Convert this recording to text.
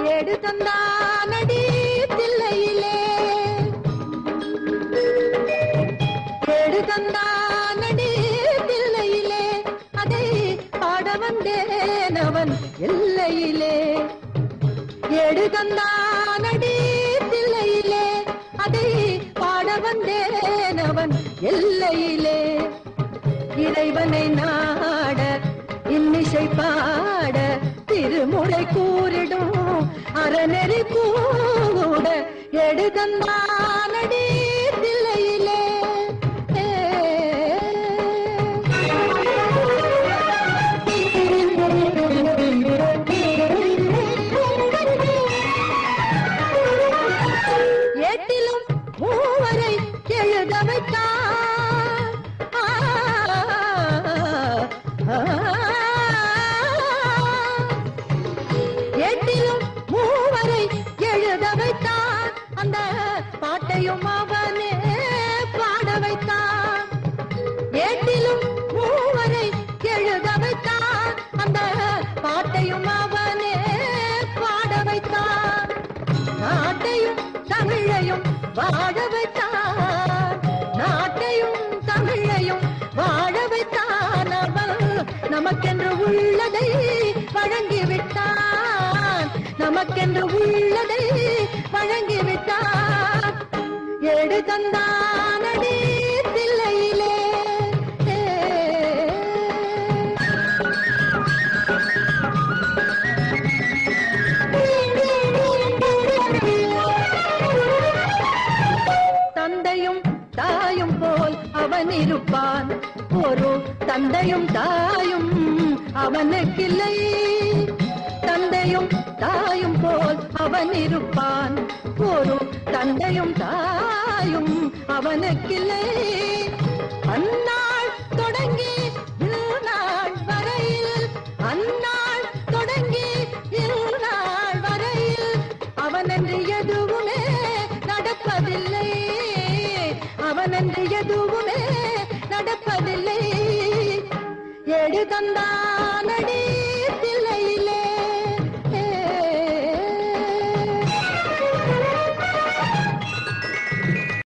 ஏடு தந்தானடி தில்லையிலே ஏடு தந்தானடி தில்லையிலே அதை பாட வந்தேன் அவன் எல்லையிலே ஏடு தந்தானடி தில்லையிலே அதை பாட வந்தேன் அவன் எல்லையிலே இறைவனை நாட இன்னிசை பாட திருமுறை கூறிடும் அறநெறி கூட எடு தந்தானடி தில்லையிலே ஏட்டிலும் மூவரை எழுத வைத்தான் ஏட்டிலும் மூவரை எழுத வைத்தான் அந்த பாட்டையும் அவனே பாட வைத்தான் ஏட்டிலும் மூவரை எழுத வைத்தான் அந்த பாட்டையும் அவனே பாட வைத்தான் நாட்டையும் தமிழையும் வாழ வைத்தான் நாட்டையும் தமிழையும் வாழ வைத்தான் அவன் நமக்கென்று உள்ளதை வழங்கிவிட்டான் நமக்கென்று உள்ளதை வழங்கிவிட்டான் ஏடு தந்தானடி தில்லையிலே தந்தையும் தாயும் போல் அவன் இருப்பான் ஒரு தந்தையும் தாயும் அவனுக்கில்லை தந்தையும் தாயும் போல் அவன் இருப்பான் ஒரு தந்தையும் தாயும் அவனுக்கில்லை அந்நாள் தொடங்கி இந்நாள் வரையில் அந்நாள் தொடங்கி இந்நாள் வரையில் அவனென்று எதுவுமே நடப்பதில்லை அவனென்று எதுவுமே நடப்பதில்லை ஏடு தந்தானடி